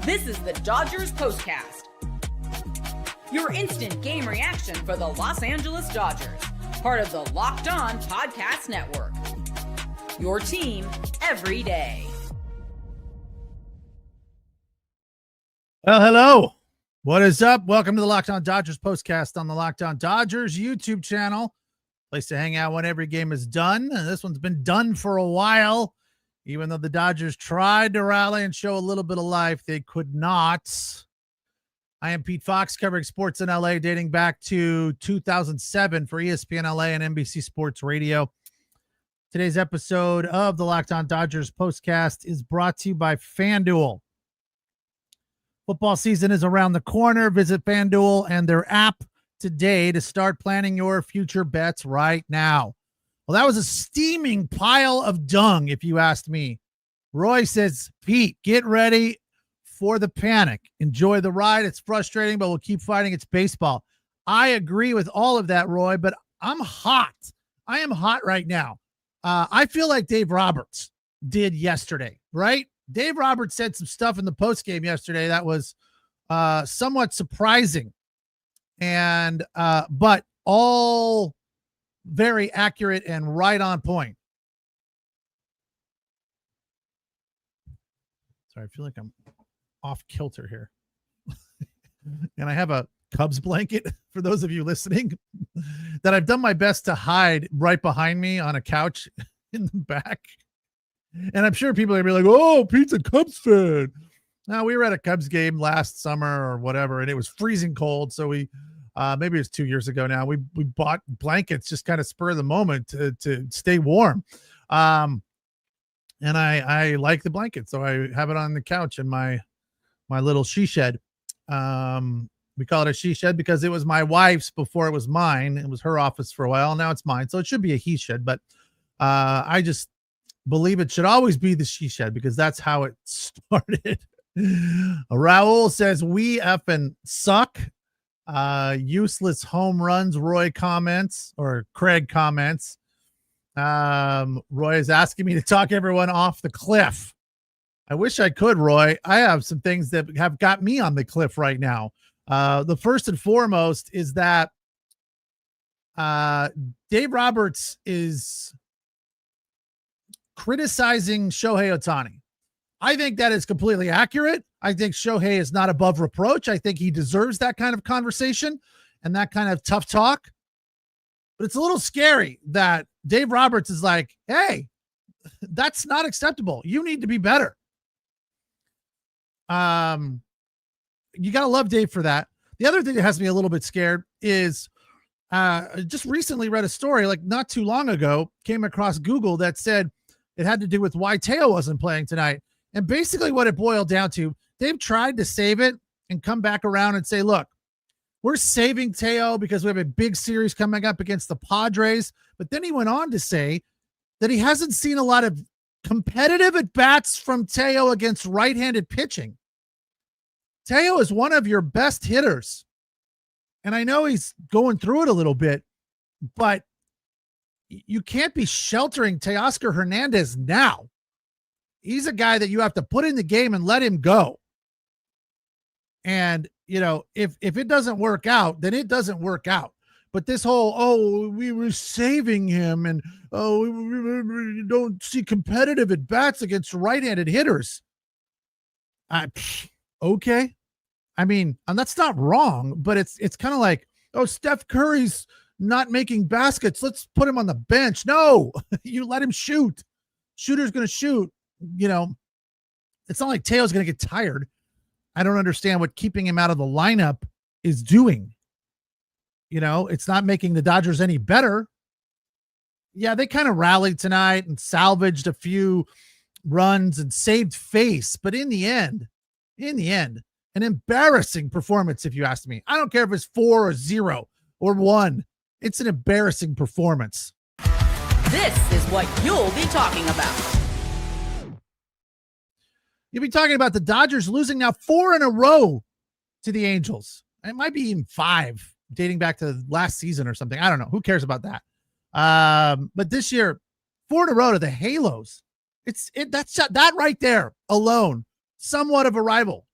This is the Dodgers Postcast, your instant game reaction for the Los Angeles Dodgers, part of the Locked On Podcast Network. Your team every day. Well, hello. What is up? Welcome to the Locked On Dodgers Postcast on the Locked On Dodgers YouTube channel. Place to hang out when every game is done. And this one's been done for a while. Even though the Dodgers tried to rally and show a little bit of life, they could not. I am Pete Fox, covering sports in LA dating back to 2007 for ESPN LA and NBC Sports Radio. Today's episode of the Locked On Dodgers Postcast is brought to you by FanDuel. Football season is around the corner. Visit FanDuel and their app today to start planning your future bets right now. Well, that was a steaming pile of dung, if you asked me. Roy says, Pete, get ready for the panic. Enjoy the ride. It's frustrating, but we'll keep fighting. It's baseball. I agree with all of that, Roy, but I'm hot. I am hot right now. I feel like Dave Roberts did yesterday, right? Dave Roberts said some stuff in the postgame yesterday that was somewhat surprising, and but all very accurate and right on point. Sorry, I feel like I'm off kilter here. And I have a Cubs blanket for those of you listening that I've done my best to hide right behind me on a couch in the back. And I'm sure people are going to be like, oh, Pete's a Cubs fan. Now, we were at a Cubs game last summer or whatever, and it was freezing cold. So we, maybe it was 2 years ago now, we bought blankets just kind of spur of the moment to stay warm. And I like the blanket, so I have it on the couch in my little she shed. We call it a she shed because it was my wife's before it was mine. It was her office for a while. Now it's mine. So it should be a he shed, but I just believe it should always be the she shed because that's how it started. Raul says, we effing suck. Useless home runs, Roy comments, or Craig comments. Roy is asking me to talk everyone off the cliff. I wish I could, Roy. I have some things that have got me on the cliff right now. The first and foremost is that Dave Roberts is criticizing Shohei Ohtani. I think that is completely accurate. I think Shohei is not above reproach. I think he deserves that kind of conversation and that kind of tough talk. But it's a little scary that Dave Roberts is like, hey, that's not acceptable. You need to be better. You got to love Dave for that. The other thing that has me a little bit scared is just recently read a story, like not too long ago, came across Google that said it had to do with why Teo wasn't playing tonight. And basically what it boiled down to, they've tried to save it and come back around and say, look, we're saving Teo because we have a big series coming up against the Padres. But then he went on to say that he hasn't seen a lot of competitive at-bats from Teo against right-handed pitching. Teo is one of your best hitters. And I know he's going through it a little bit, but you can't be sheltering Teoscar Hernandez now. He's a guy that you have to put in the game and let him go. And, you know, if it doesn't work out, then it doesn't work out. But this whole, oh, we were saving him and, oh, we don't see competitive at-bats against right-handed hitters. Okay. I mean, and that's not wrong, but it's kind of like, oh, Steph Curry's not making baskets. Let's put him on the bench. No, you let him shoot. Shooter's going to shoot. You know, it's not like Teo's going to get tired. I don't understand what keeping him out of the lineup is doing. You know, it's not making the Dodgers any better. Yeah, they kind of rallied tonight and salvaged a few runs and saved face. But in the end, an embarrassing performance, if you ask me. I don't care if it's 4 or 0 or 1. It's an embarrassing performance. This is what you'll be talking about. You'll be talking about the Dodgers losing now 4 in a row to the Angels. It might be even 5 dating back to last season or something. I don't know. Who cares about that? But this year, 4 in a row to the Halos. That's that right there alone, somewhat of a rival.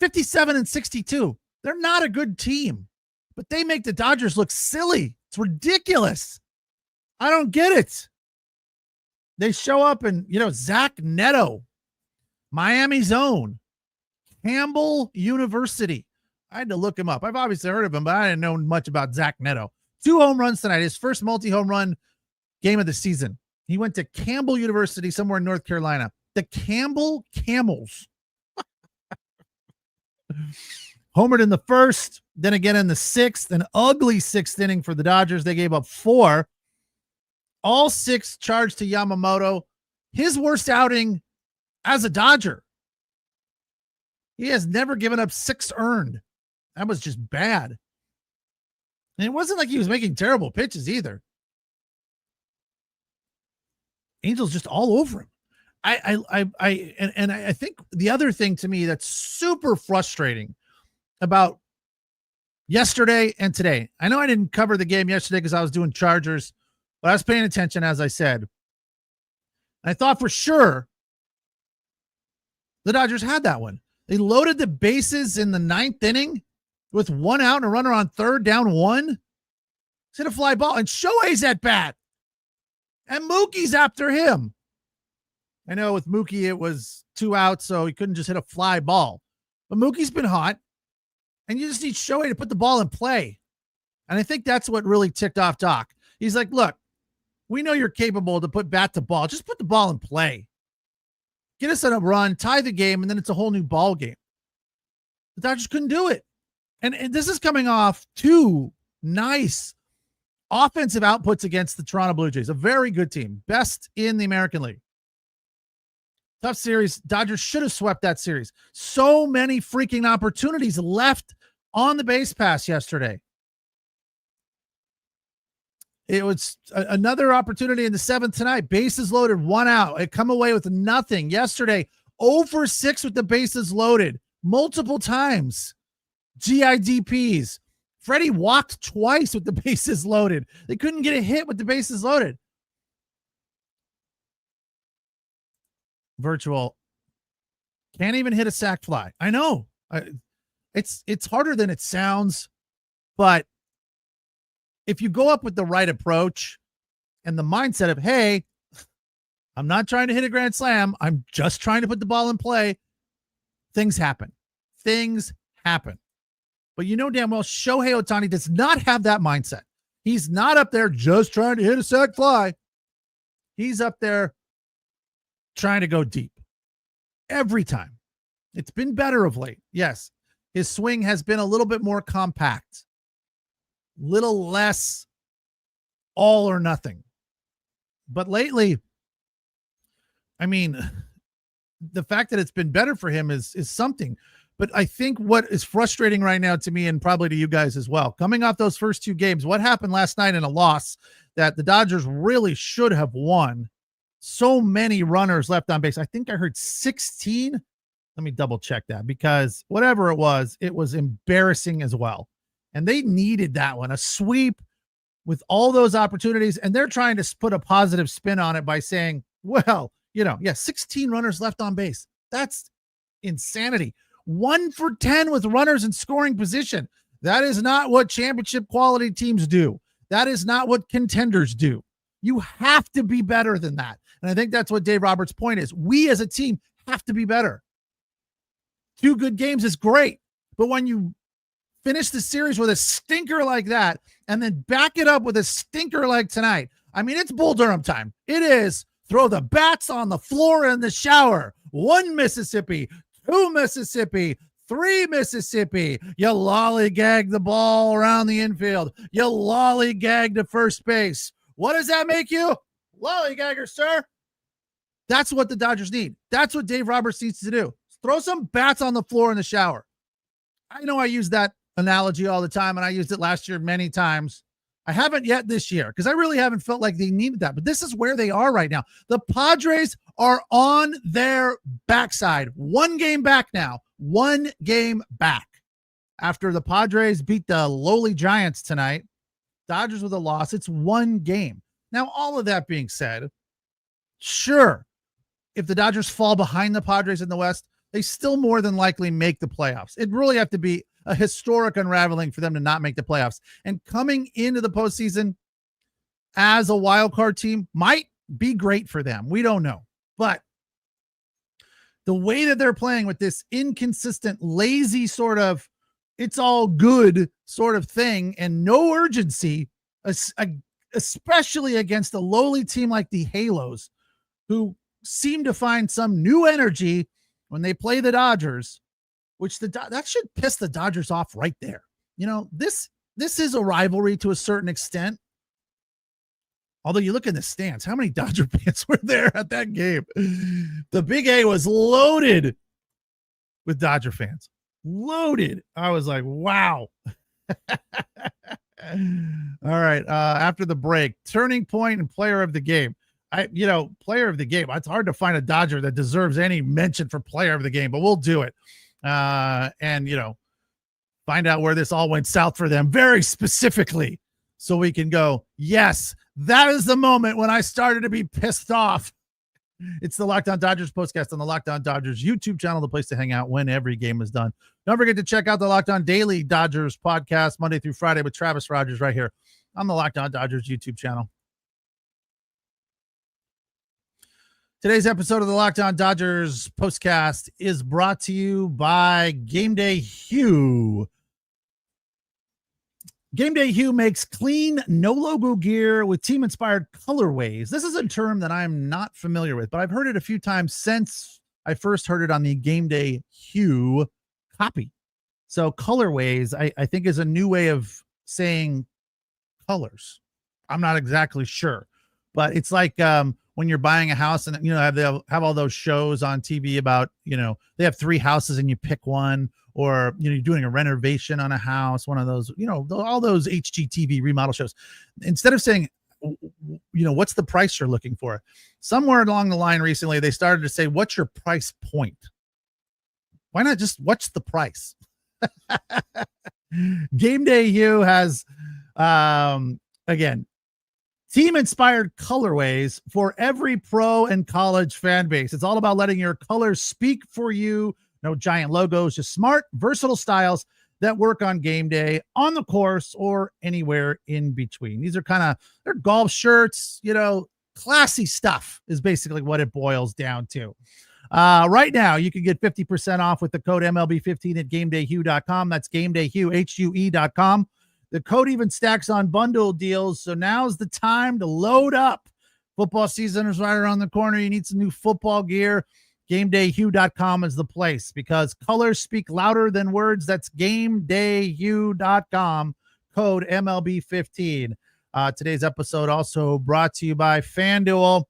57-62. They're not a good team, but they make the Dodgers look silly. It's ridiculous. I don't get it. They show up and, ZACH Neto, Miami's own, Campbell University. I had to look him up. I've obviously heard of him, but I didn't know much about ZACH Neto. 2 home runs tonight, his first multi-home run game of the season. He went to Campbell University somewhere in North Carolina. The Campbell Camels. Homered in the first, then again in the 6th, an ugly 6th inning for the Dodgers. They gave up 4. All 6 charged to Yamamoto. His worst outing as a Dodger. He has never given up 6 earned. That was just bad. And it wasn't like he was making terrible pitches either. Angels just all over him. I think the other thing to me that's super frustrating about yesterday and today. I know I didn't cover the game yesterday because I was doing Chargers, but I was paying attention, as I said. I thought for sure the Dodgers had that one. They loaded the bases in the 9th inning with 1 out and a runner on 3rd, down 1. Hit a fly ball, and Shohei's at bat. And Mookie's after him. I know with Mookie it was 2 outs, so he couldn't just hit a fly ball. But Mookie's been hot. And you just need Shohei to put the ball in play. And I think that's what really ticked off Doc. He's like, look, we know you're capable to put bat to ball. Just put the ball in play. Get us on a run, tie the game, and then it's a whole new ball game. The Dodgers couldn't do it. And this is coming off 2 nice offensive outputs against the Toronto Blue Jays. A very good team. Best in the American League. Tough series. Dodgers should have swept that series. So many freaking opportunities left on the base pass yesterday. It was another opportunity in the 7th tonight. Bases loaded, 1 out. It come away with nothing. Yesterday, 0 for 6 with the bases loaded multiple times. GIDPs. Freddie walked twice with the bases loaded. They couldn't get a hit with the bases loaded. Virtual can't even hit a sac fly. I know it's harder than it sounds, but if you go up with the right approach and the mindset of, hey, I'm not trying to hit a grand slam, I'm just trying to put the ball in play, things happen. But you know damn well Shohei Ohtani does not have that mindset. He's not up there just trying to hit a sac fly. He's up there trying to go deep every time. It's been better of late. Yes, his swing has been a little bit more compact, little less all or nothing. But lately, I mean, the fact that it's been better for him is something. But I think what is frustrating right now to me, and probably to you guys as well, coming off those first 2 games, what happened last night in a loss that the Dodgers really should have won. So many runners left on base. I think I heard 16. Let me double check that, because whatever it was embarrassing as well. And they needed that one, a sweep with all those opportunities. And they're trying to put a positive spin on it by saying, well, 16 runners left on base. That's insanity. 1 for 10 with runners in scoring position. That is not what championship quality teams do. That is not what contenders do. You have to be better than that. And I think that's what Dave Roberts' point is. We as a team have to be better. 2 good games is great. But when you finish the series with a stinker like that and then back it up with a stinker like tonight, I mean, it's Bull Durham time. It is throw the bats on the floor in the shower. 1 Mississippi, 2 Mississippi, 3 Mississippi. You lollygag the ball around the infield. You lollygag to first base. What does that make you? Lollygagger, sir. That's what the Dodgers need. That's what Dave Roberts needs to do. Throw some bats on the floor in the shower. I know I use that analogy all the time, and I used it last year many times. I haven't yet this year because I really haven't felt like they needed that. But this is where they are right now. The Padres are on their backside. 1 game back now. 1 game back. After the Padres beat the lowly Giants tonight, Dodgers with a loss. It's 1 game. Now, all of that being said, sure, if the Dodgers fall behind the Padres in the West, they still more than likely make the playoffs. It really have to be a historic unraveling for them to not make the playoffs. And coming into the postseason as a wild card team might be great for them. We don't know. But the way that they're playing with this inconsistent, lazy sort of it's all good sort of thing and no urgency, especially against a lowly team like the Halos, who seem to find some new energy when they play the Dodgers, which that should piss the Dodgers off right there. You know, this is a rivalry to a certain extent. Although you look in the stands, how many Dodger fans were there at that game? The Big A was loaded with Dodger fans. Loaded. I was like, wow. All right. After the break, turning point and player of the game. Player of the game. It's hard to find a Dodger that deserves any mention for player of the game, but we'll do it. And find out where this all went south for them very specifically, so we can go, yes, that is the moment when I started to be pissed off. It's the Locked On Dodgers postcast on the Locked On Dodgers YouTube channel, the place to hang out when every game is done. Don't forget to check out the Locked On Daily Dodgers podcast Monday through Friday with Travis Rogers right here on the Locked On Dodgers YouTube channel. Today's episode of the Locked On Dodgers postcast is brought to you by Game Day Hue. Game Day Hue makes clean, no-logo gear with team-inspired colorways. This is a term that I'm not familiar with, but I've heard it a few times since I first heard it on the Game Day Hue copy. So colorways, I think, is a new way of saying colors. I'm not exactly sure, but it's like when you're buying a house and, they'll have all those shows on TV about, they have 3 houses and you pick one. Or, you're doing a renovation on a house, one of those, all those HGTV remodel shows. Instead of saying, what's the price you're looking for? Somewhere along the line recently, they started to say, what's your price point? Why not just what's the price? Game Day Hue has, again, team-inspired colorways for every pro and college fan base. It's all about letting your colors speak for you. No giant logos, just smart, versatile styles that work on game day, on the course, or anywhere in between. These are they're golf shirts, classy stuff is basically what it boils down to. Right now, you can get 50% off with the code MLB15 at GameDayHue.com. That's GameDayHue.com. The code even stacks on bundle deals, so now's the time to load up. Football season is right around the corner. You need some new football gear. GameDayHue.com is the place because colors speak louder than words. That's GameDayHue.com, code MLB15. Today's episode also brought to you by FanDuel.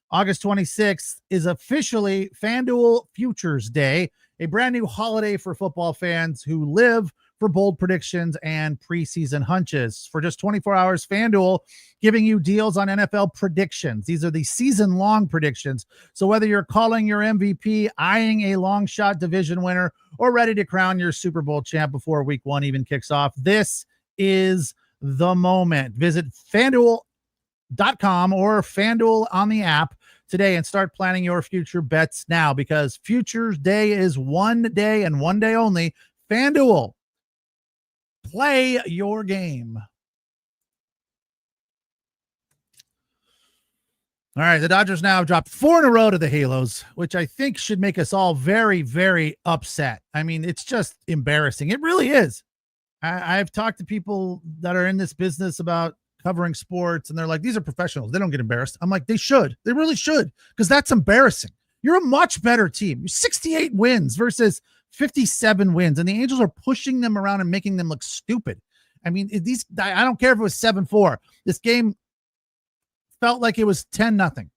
August 26th is officially FanDuel Futures Day, a brand new holiday for football fans who live for bold predictions and preseason hunches. For just 24 hours, FanDuel giving you deals on NFL predictions. These are the season-long predictions. So whether you're calling your MVP, eyeing a long-shot division winner, or ready to crown your Super Bowl champ before Week 1 even kicks off, this is the moment. Visit FanDuel.com or FanDuel on the app today and start planning your future bets now, because Futures Day is one day and one day only. FanDuel. Play your game. All right, the Dodgers now have dropped 4 in a row to the Halos, which I think should make us all very, very upset. I mean, it's just embarrassing. It really is. I've talked to people that are in this business about covering sports, and they're like, these are professionals. They don't get embarrassed. I'm like, they should. They really should, because that's embarrassing. You're a much better team. You're 68 wins versus 57 wins, and the Angels are pushing them around and making them look stupid. I mean, I don't care if it was 7-4. This game felt like it was 10-0.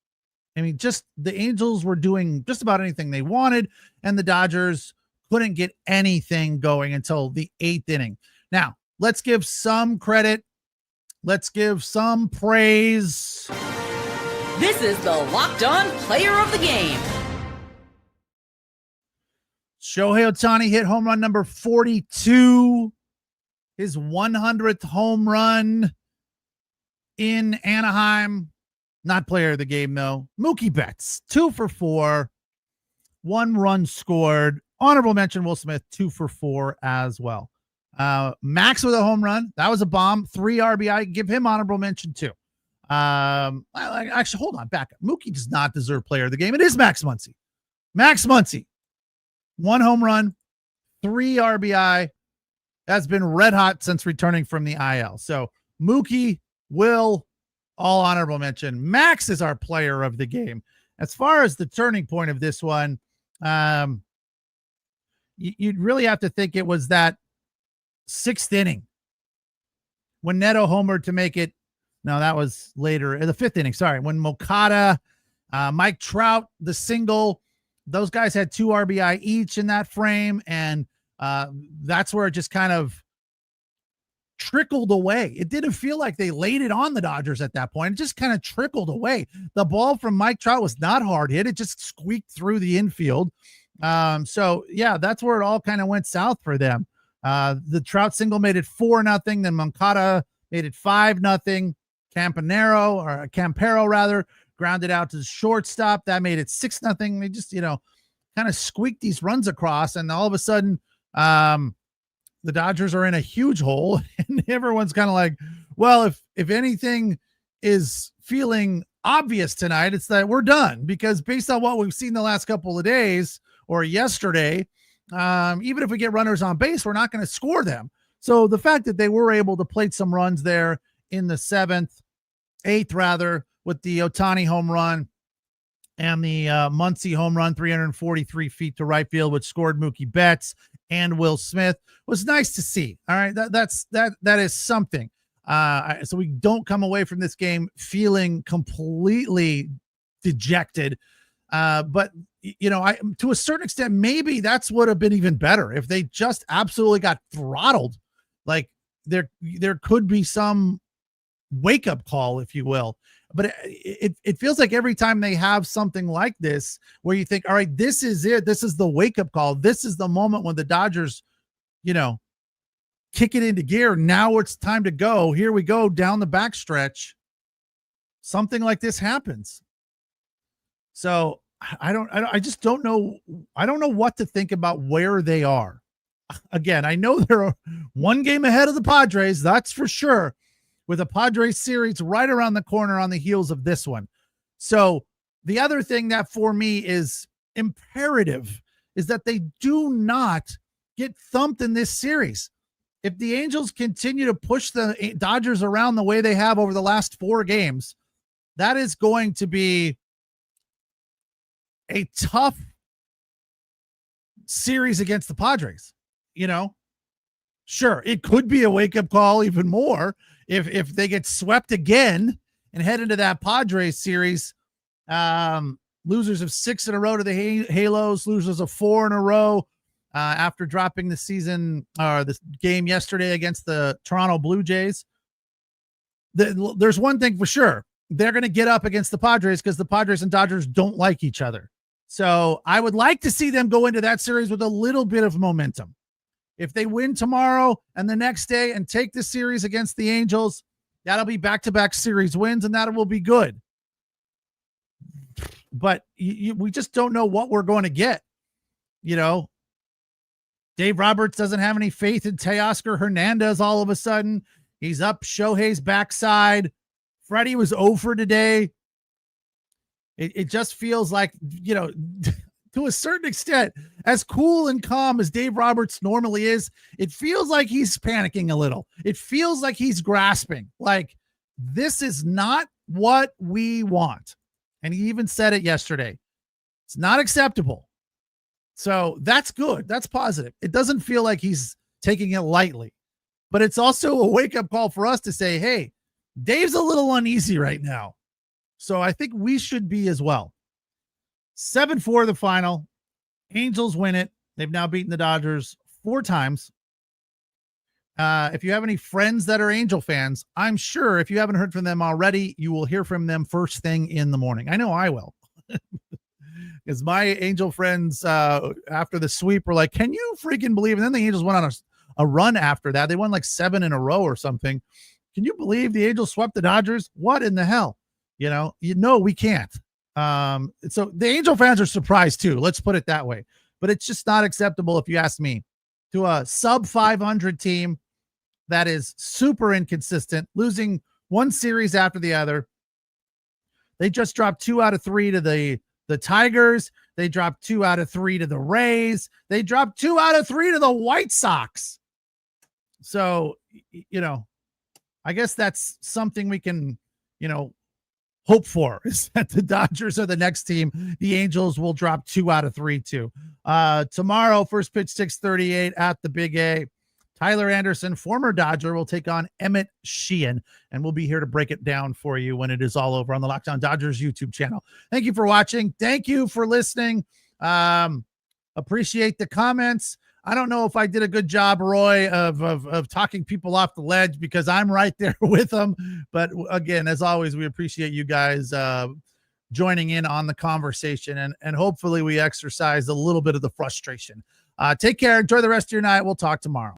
I mean, just the Angels were doing just about anything they wanted, and the Dodgers couldn't get anything going until the 8th inning. Now, let's give some credit. Let's give some praise. This is the Locked On Player of the Game. Shohei Ohtani hit home run number 42, his 100th home run in Anaheim. Not player of the game, though. Mookie Betts, 2 for 4. 1 run scored. Honorable mention, Will Smith, 2 for 4 as well. Max with a home run. That was a bomb. 3 RBI. Give him honorable mention too. Actually, hold on. Back up. Mookie does not deserve player of the game. It is Max Muncy. Max Muncy. 1 home run, 3 RBI. That's been red hot since returning from the IL. So Mookie, Will, all honorable mention. Max is our player of the game. As far as the turning point of this one, you'd really have to think it was that 6th inning when Neto homered to make it. No, that was later in the 5th inning. Sorry. When Moncada, Mike Trout, the single, those guys had 2 RBI each in that frame. And that's where it just kind of trickled away. It didn't feel like they laid it on the Dodgers at that point. It just kind of trickled away. The ball from Mike Trout was not hard hit. It just squeaked through the infield. So yeah, that's where it all kind of went south for them. The Trout single made it 4-0. Then Moncada made it 5-0. Campero rather grounded out to the shortstop. That made it 6-0. They just, kind of squeaked these runs across, and all of a sudden, the Dodgers are in a huge hole, and everyone's kind of like, well, if anything is feeling obvious tonight, it's that we're done, because based on what we've seen the last couple of days or yesterday, even if we get runners on base, we're not going to score them. So the fact that they were able to plate some runs there in the 8th rather, with the Ohtani home run and the Muncy home run, 343 feet to right field, which scored Mookie Betts and Will Smith, was nice to see. All right. That is something. So we don't come away from this game feeling completely dejected. But to a certain extent, maybe that's would have been even better if they just absolutely got throttled. Like there could be some wake up call, if you will. But it feels like every time they have something like this, where you think, all right, this is it. This is the wake up call. This is the moment when the Dodgers, kick it into gear. Now it's time to go. Here we go down the backstretch. Something like this happens. So I just don't know. I don't know what to think about where they are. Again, I know they're 1 game ahead of the Padres. That's for sure, with a Padres series right around the corner on the heels of this one. So the other thing that for me is imperative is that they do not get thumped in this series. If the Angels continue to push the Dodgers around the way they have over the last 4 games, that is going to be a tough series against the Padres. Sure, it could be a wake-up call even more if they get swept again and head into that Padres series. Losers of 6 in a row to the Halos, losers of 4 in a row after dropping the season or this game yesterday against the Toronto Blue Jays. There's one thing for sure. They're going to get up against the Padres because the Padres and Dodgers don't like each other. So I would like to see them go into that series with a little bit of momentum. If they win tomorrow and the next day and take the series against the Angels, that'll be back-to-back series wins, and that will be good. But we just don't know what we're going to get. Dave Roberts doesn't have any faith in Teoscar Hernandez all of a sudden. He's up Shohei's backside. Freddie was 0 for today. It just feels like, to a certain extent, as cool and calm as Dave Roberts normally is, it feels like he's panicking a little. It feels like he's grasping, like this is not what we want. And he even said it yesterday. It's not acceptable. So that's good. That's positive. It doesn't feel like he's taking it lightly, but it's also a wake-up call for us to say, hey, Dave's a little uneasy right now. So I think we should be as well. 7-4 the final. Angels win it. They've now beaten the Dodgers 4 times. If you have any friends that are Angel fans, I'm sure if you haven't heard from them already, you will hear from them first thing in the morning. I know I will. Because my Angel friends after the sweep were like, can you freaking believe? And then the Angels went on a run after that. They won like 7 in a row or something. Can you believe the Angels swept the Dodgers? What in the hell? We can't. So the Angel fans are surprised too. Let's put it that way. But it's just not acceptable, if you ask me, to a sub 500 team that is super inconsistent, losing one series after the other. They just dropped 2 out of 3 to the Tigers. They dropped 2 out of 3 to the Rays. They dropped 2 out of 3 to the White Sox. So, I guess that's something we can, hope for, is that the Dodgers are the next team. The Angels will drop 2 out of 3 too. Tomorrow, first pitch 6:38 at the Big A. Tyler Anderson, former Dodger, will take on Emmett Sheehan, and we'll be here to break it down for you when it is all over on the Locked On Dodgers YouTube channel. Thank you for watching. Thank you for listening. Appreciate the comments. I don't know if I did a good job, Roy, of talking people off the ledge, because I'm right there with them. But again, as always, we appreciate you guys joining in on the conversation, and hopefully we exercise a little bit of the frustration. Take care. Enjoy the rest of your night. We'll talk tomorrow.